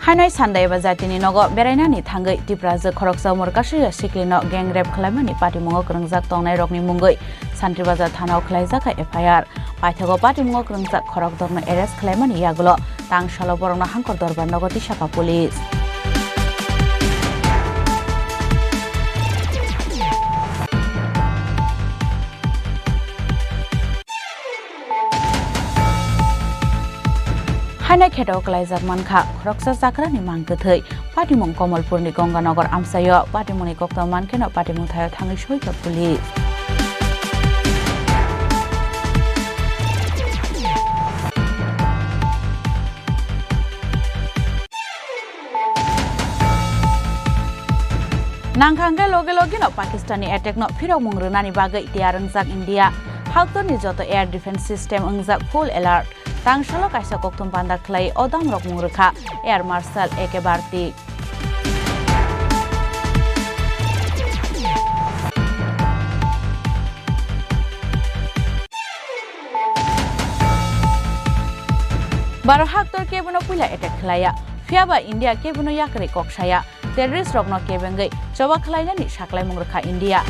हाइनाय सान्दाय बाजातिनि नगो बेरायनानि थांगै दिप्राजो खरकसा मुरकासि सिक्लिनो गैंगरेप खालामनानि पार्टीमुङाव ग्रोंजाक तंनाय रकनि मुंगै सान्ट्रि बाजार थानाव खलायजाखा एफआईआर पाइथागो पार्टीमुङाव ग्रोंजाक खरक दरनो एरेस्ट खालामनानि यागलो तांसालो बरंना हांकर दरबार नगति सापा पुलिस हाइनाय खेटाव कलायजाक मानखा खरकसा जाख्रानि मांगोथै पार्टीमुं कमलपुरनि गंगानगर आमसायो पार्टीमुंनि कक्ता मानखेनो पार्टीमुं थायाव थाङै सयथा पुलिस नांखांगे लगे लगेनो पाकिस्तानी एटेकनो फिराव मुंग्रोनानि बागै तियारंजाक इंडिया हाक्तनि जत एयार डिफेंस सिस्टेम अंगजाक फुल एलार्ट तांसालो काइसा कक्तम पान्दा खलाय अदाम रक मुंग्रोखा एयार मार्शल एके बार्ती बारो हाक्तर केबनो पुला एटेक खलाया फियाबा इंडिया केबनो याकरे कक्साया टेररिस्ट रकनो केबेंगै जबा खलायनानि साख्लाय मुंग्रोखा इंडिया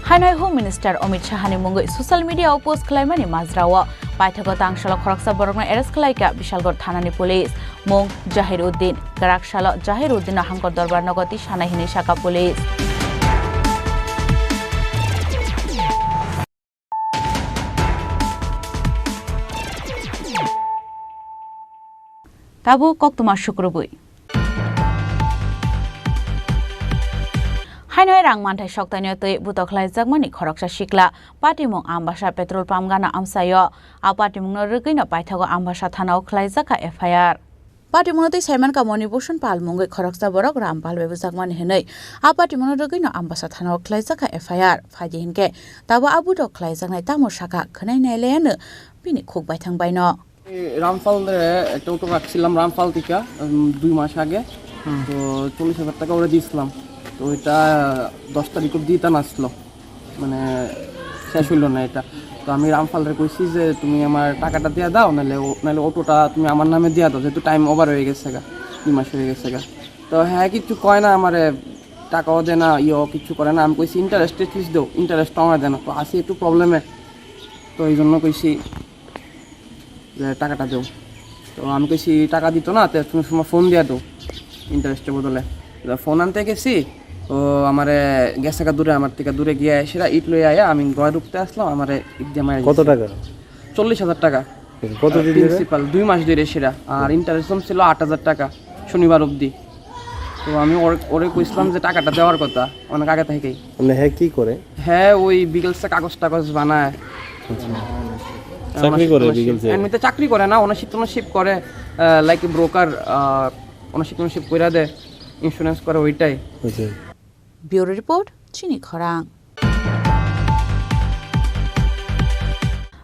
हाइनाय होम मिनिस्टर अमित शाहनि मुंगै सोशल मीडिया पोस्ट खालामनानि माजराव पाइथागो तांसालो खरकसा बरगनो एरेस्ट खालायका विशालगढ़ थानानि पुलिस मुं जाहिर उद्दीन गराकसालो जाहिर उद्दीन हांकर दरबार नगति सानायहिनि शाखा पुलिस ताबो कक्तमा शुक्रबुई हाइनाय रां मानथाय सक्तानि तै बुतखलाय जागमानि खरकसा सिक्ला पार्टीमुं आमबासा पेट्रोल पाम्प गाना आमसायो आ पार्टीमुंनो रगैनो पाइथागो आमबासा थानाव खलाय जाखा एफआईआर पार्टीमुंनो तै साइमान का मणिभूषण पाल मुंगै खरकसा बरक रामपाल बेबो जागमानि हनै आ पार्टीमुंनो रगैनो आमबासा थानाव खलाय जाखा एफआईआर फाइदि हिनके ताबो आबु द खलाय जागनाय तामो शाखा खनाय नायलायानो बिनि खुगबाय थांबायनो রামপাল একটা অটো রাখছিলাম রামপাল থেকে 2 মাস আগে তো 40,000 টাকা ওরা দিয়েছিলাম তো এটা 10 তারিখ অবধি দিতে আসলো মানে শেষ হইল না এটা তো আমি রামপালরে কইছি যে তুমি আমার টাকাটা দিয়ে দাও নাহলে অটোটা তুমি আমার নামে দিয়ে দাও যেহেতু টাইম ওভার হয়ে গেছে গা 2 মাস হয়ে গেছে গা তো হ্যাঁ কিছু কয় না আমারে টাকাও দেয় না কিছু করে না আমি কইছি ইন্টারেস্ট ফিস দাও ইন্টারেস্ট আমার দেয় না তো আসি একটু প্রবলেমে তো এই জন্য কইছি টাকাটা দেও তো আমি কইছি টাকা দিত না তো তুমি সময় ফোন দিয়া দাও ইন্টারেস্টের বদলে ফোন আনতে গেছি ও আমারে গেছে দূরে আমার থেকে দূরে গিয়ে সেটা ইট লই আয়া আমি গয় রুখতে আসলাম আমারে ইট দিয়ে মারি কত টাকা 40,000 টাকা কতদিন ধরে প্রিন্সিপাল 2 মাস ধরে সেটা আর ইন্টারেস্ট ছিল 8,000 টাকা শনিবার অবধি তো তো আমি ওরে কইছিলাম যে টাকাটা দেওয়ার কথা অনেক আগে থেকেই। মানে হ্যাঁ কি করে? হ্যাঁ ওই বিগেলসে কাগজ টাগজ বানায়। চাকরি করে বিগেলসে? এমনিতে চাকরি করে না, ওনারশিপ করে, লাইক ব্রোকার, ওনারশিপ করে দেয়, ইন্স্যুরেন্স করে ওইটাই। ব্যুরো রিপোর্ট চিনি খরাং।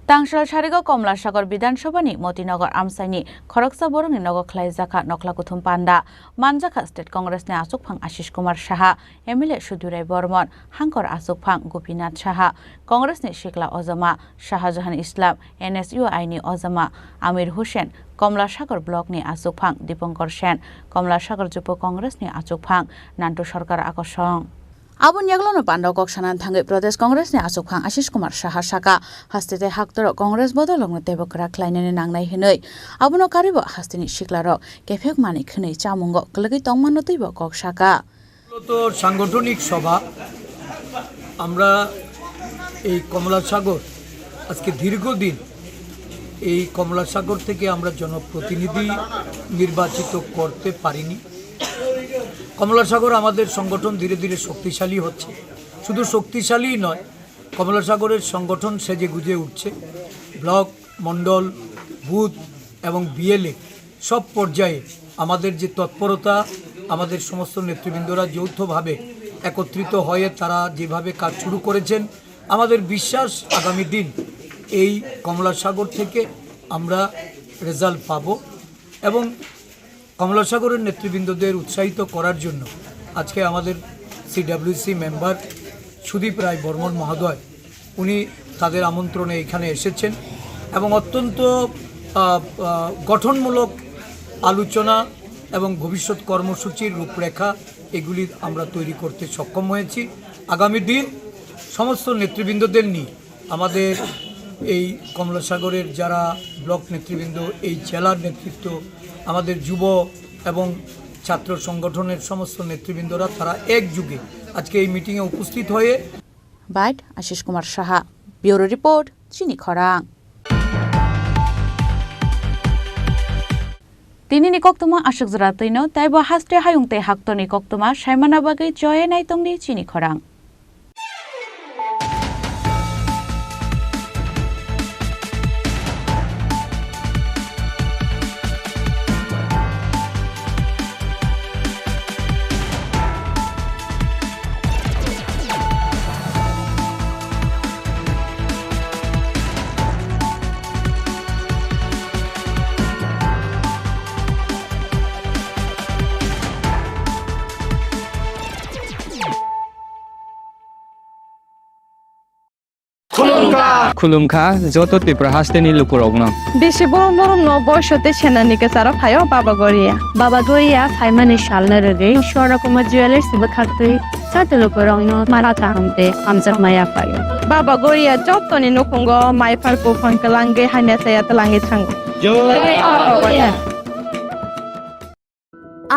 तांगशाल सारिगाव कमलासागर विधानसभानि मतिनगर आमसाइनि खरगसा बरंनि नगर ख्लाइजाखा नखलाकुथुम पान्डा मानजाखा स्टेट कांग्रेसनि आसुकफां आशिष कुमार साहा एमएलए सुधुराय बर्मन हांकर आसुकफां गोपीनाथ साहा कांग्रेसनि शिखला अजमा शाहजहान इस्लाम एनएसइउआइनि अजमा आमिर हुसैन कमलासागर ब्लकनि आसुकफां दीपंकर सेन कमलासागर जुप कांग्रेसनि आसुकफां नान्टु सरकार आकर्षण आबुन याग्लोनो पान्डाव कक्सानान थांगै प्रदेश कांग्रेसनि आसुकफां आशिष कुमार साहा साका हास्तेते हाक्तर कांग्रेस बदलंनो तेबकरा ख्लाइनानै नांनाय हिनै आबुनो कारिबो हास्तेनि शिखलारक केफेक मानि खनै चामुंग कलगै तंमानो तैब कक्साका তো সাংগঠনিক সভা আমরা এই কমলাসাগর আজকে দীর্ঘদিন এই কমলাসাগর থেকে আমরা জনপ্রতিনিধি নির্বাচিত করতে পারিনি। কমলাসাগর আমাদের সংগঠন ধীরে ধীরে শক্তিশালী হচ্ছে, শুধু শক্তিশালীই নয়, কমলাসাগরের সংগঠন সেজে গুজে উঠছে। ব্লক, মণ্ডল, বুথ এবং বিএলএ সব পর্যায়ে আমাদের যে তৎপরতা, আমাদের সমস্ত নেতৃবৃন্দরা যৌথভাবে একত্রিত হয়ে তারা যেভাবে কাজ শুরু করেছেন, আমাদের বিশ্বাস আগামী দিন এই কমলাসাগর থেকে আমরা রেজাল্ট পাব। এবং কমলাসাগরের নেতৃবৃন্দদের উৎসাহিত করার জন্য আজকে আমাদের সিডব্লিউসি মেম্বার সুদীপ রায় বর্মন মহোদয় উনি তাদের আমন্ত্রণে এখানে এসেছেন এবং অত্যন্ত গঠনমূলক আলোচনা এবং ভবিষ্যৎ কর্মসূচির রূপরেখা এগুলি আমরা তৈরি করতে সক্ষম হয়েছি। আগামী দিন সমস্ত নেতৃবৃন্দদের নিয়ে আমাদের এই কমলাসাগরের যারা ব্লক নেতৃবৃন্দ, এই জেলার নেতৃত্ব, আমাদের যুব এবং ছাত্র সংগঠনের সমস্ত নেতৃবৃন্দরা তারা একযোগে আজকে এই মিটিংয়ে উপস্থিত হয়ে bite Ashish Kumar Saha bureau report চিনি খরাং তিনি নিকক্তমা আশক জরা তৈন তাইব হাস্তে হায়ুংতে হাক্ত নিকক্তমা সাইমানা বাগৈ জয়ে নাইতংনি চিনি খরাং खुलुमखा जत तिप्रा हास्तेनि लुकुरगना बेसे बरम बरम न बयसते सेनानिके सारा फायो बाबा गरिया फाइमानि सालना रगे शरकुमा ज्वेलर्स बखाक्तै साते लुकुरगन मारा थांते आमजर माया फायो बाबा गरिया जतनि नखंग माइफारको फंकलांगे हाइना साया तलाहे थांग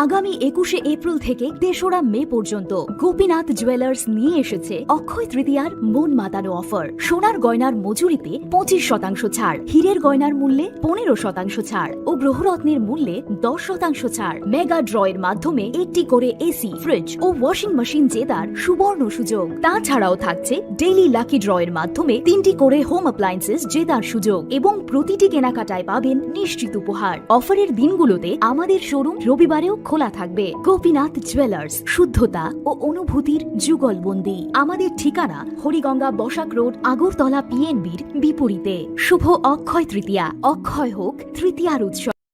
আগামী 21শে এপ্রিল থেকে ৩রা মে পর্যন্ত গোপীনাথ জুয়েলার্স নিয়ে এসেছে অক্ষয় তৃতীয়ার মন মাতানো অফার। সোনার গয়নার মজুরিতে 25% ছাড়, হীরের গয়নার মূল্যে 15% ছাড় ও গ্রহরত্নের মূল্যে 10% ছাড়। মেগা ড্রয়ের মাধ্যমে একটি করে এসি, ফ্রিজ ও ওয়াশিং মেশিন জেতার সুবর্ণ সুযোগ। তাছাড়াও থাকছে ডেইলি লাকি ড্রয়ের মাধ্যমে 3টি করে হোম অ্যাপ্লায়েন্সেস জেতার সুযোগ এবং প্রতিটি কেনাকাটায় পাবেন নিশ্চিত উপহার। অফারের দিনগুলোতে আমাদের শোরুম রবিবারেও খোলা থাকবে। গোপীনাথ জুয়েলার্স, শুদ্ধতা ও অনুভূতির যুগলবন্দি। আমাদের ঠিকানা হরিগঙ্গা বসাক রোড, আগরতলা পিএনবির বিপরীতে। শুভ অক্ষয় তৃতীয়া, অক্ষয় হোক তৃতীয়ার উৎসব।